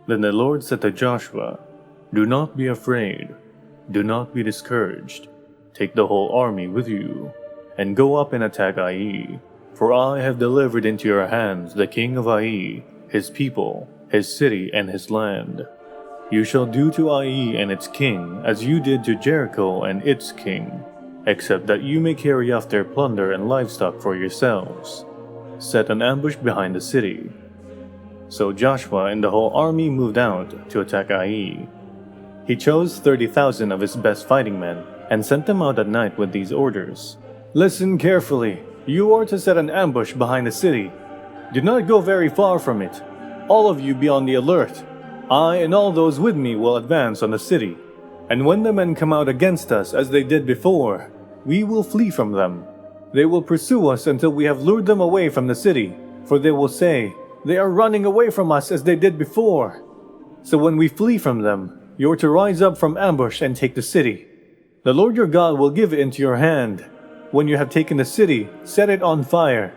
Then the Lord said to Joshua, "Do not be afraid. Do not be discouraged. Take the whole army with you, and go up and attack Ai. For I have delivered into your hands the king of Ai, his people, his city, and his land. You shall do to Ai and its king as you did to Jericho and its king, except that you may carry off their plunder and livestock for yourselves. Set an ambush behind the city." So Joshua and the whole army moved out to attack Ai. He chose 30,000 of his best fighting men and sent them out at night with these orders. "Listen carefully. You are to set an ambush behind the city. Do not go very far from it. All of you be on the alert. I and all those with me will advance on the city. And when the men come out against us as they did before, we will flee from them. They will pursue us until we have lured them away from the city, for they will say, 'They are running away from us as they did before.' So when we flee from them, you are to rise up from ambush and take the city. The Lord your God will give it into your hand. When you have taken the city, set it on fire.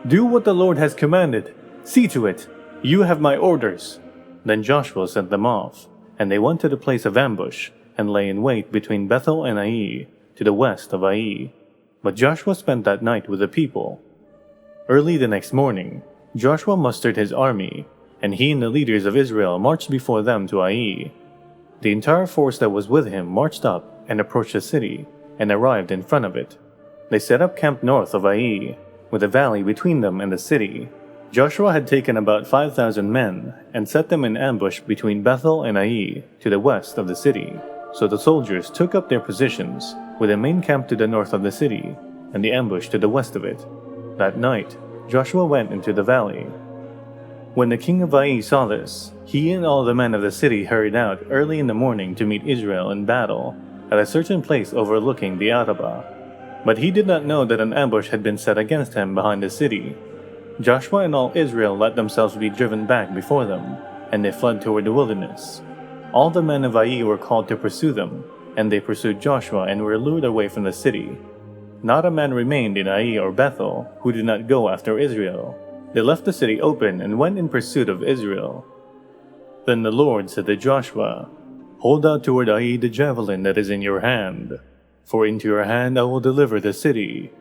Do what the Lord has commanded. See to it. You have my orders." Then Joshua sent them off, and they went to the place of ambush and lay in wait between Bethel and Ai, to the west of Ai. But Joshua spent that night with the people. Early the next morning, Joshua mustered his army, and he and the leaders of Israel marched before them to Ai. The entire force that was with him marched up and approached the city, and arrived in front of it. They set up camp north of Ai, with a valley between them and the city. Joshua had taken about 5,000 men and set them in ambush between Bethel and Ai, to the west of the city. So the soldiers took up their positions, with the main camp to the north of the city, and the ambush to the west of it. That night, Joshua went into the valley. When the king of Ai saw this, he and all the men of the city hurried out early in the morning to meet Israel in battle, at a certain place overlooking the Arabah. But he did not know that an ambush had been set against him behind the city. Joshua and all Israel let themselves be driven back before them, and they fled toward the wilderness. All the men of Ai were called to pursue them, and they pursued Joshua and were lured away from the city. Not a man remained in Ai or Bethel who did not go after Israel. They left the city open and went in pursuit of Israel. Then the Lord said to Joshua, "Hold out toward Ai the javelin that is in your hand, for into your hand I will deliver the city."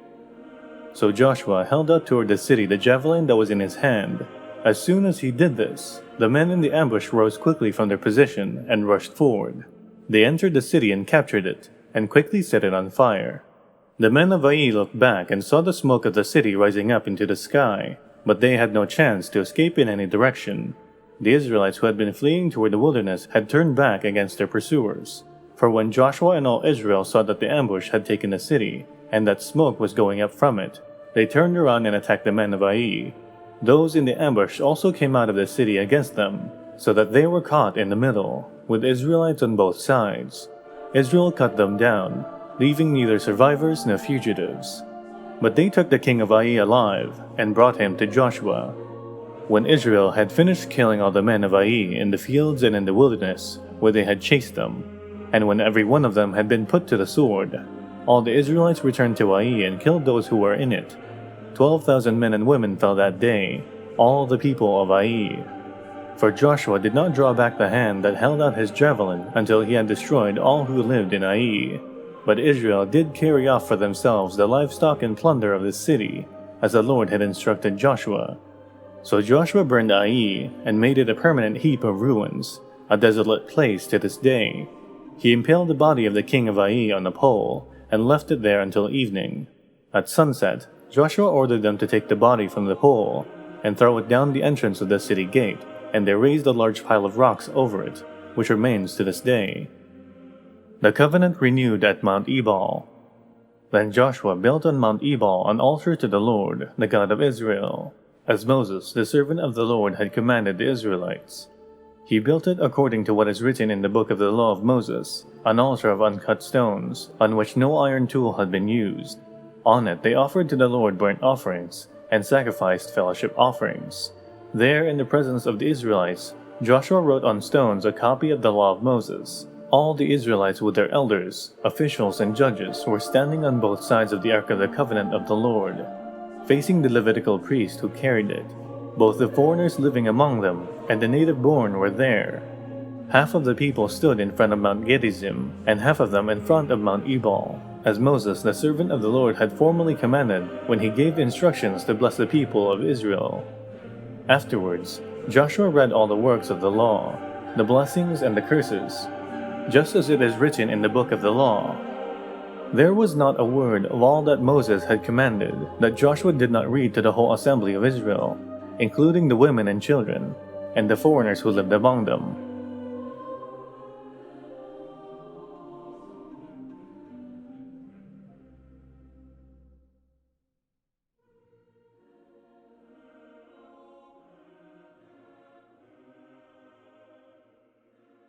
So Joshua held out toward the city the javelin that was in his hand. As soon as he did this, the men in the ambush rose quickly from their position and rushed forward. They entered the city and captured it, and quickly set it on fire. The men of Ai looked back and saw the smoke of the city rising up into the sky, but they had no chance to escape in any direction. The Israelites who had been fleeing toward the wilderness had turned back against their pursuers. For when Joshua and all Israel saw that the ambush had taken the city, and that smoke was going up from it, they turned around and attacked the men of Ai. Those in the ambush also came out of the city against them, so that they were caught in the middle, with Israelites on both sides. Israel cut them down, leaving neither survivors nor fugitives. But they took the king of Ai alive, and brought him to Joshua. When Israel had finished killing all the men of Ai in the fields and in the wilderness, where they had chased them, and when every one of them had been put to the sword, all the Israelites returned to Ai and killed those who were in it. 12,000 men and women fell that day, all the people of Ai. For Joshua did not draw back the hand that held out his javelin until he had destroyed all who lived in Ai. But Israel did carry off for themselves the livestock and plunder of the city, as the Lord had instructed Joshua. So Joshua burned Ai and made it a permanent heap of ruins, a desolate place to this day. He impaled the body of the king of Ai on a pole and left it there until evening. At sunset, Joshua ordered them to take the body from the pole and throw it down the entrance of the city gate, and they raised a large pile of rocks over it, which remains to this day. The covenant renewed at Mount Ebal. Then Joshua built on Mount Ebal an altar to the Lord, the God of Israel, as Moses, the servant of the Lord, had commanded the Israelites. He built it according to what is written in the book of the law of Moses, an altar of uncut stones, on which no iron tool had been used. On it they offered to the Lord burnt offerings, and sacrificed fellowship offerings. There, in the presence of the Israelites, Joshua wrote on stones a copy of the law of Moses. All the Israelites with their elders, officials, and judges were standing on both sides of the Ark of the Covenant of the Lord, facing the Levitical priest who carried it, both the foreigners living among them and the native-born were there. Half of the people stood in front of Mount Gerizim, and half of them in front of Mount Ebal, as Moses the servant of the Lord had formerly commanded when he gave instructions to bless the people of Israel. Afterwards, Joshua read all the works of the law, the blessings and the curses, just as it is written in the book of the law. There was not a word of all that Moses had commanded that Joshua did not read to the whole assembly of Israel, including the women and children, and the foreigners who lived among them.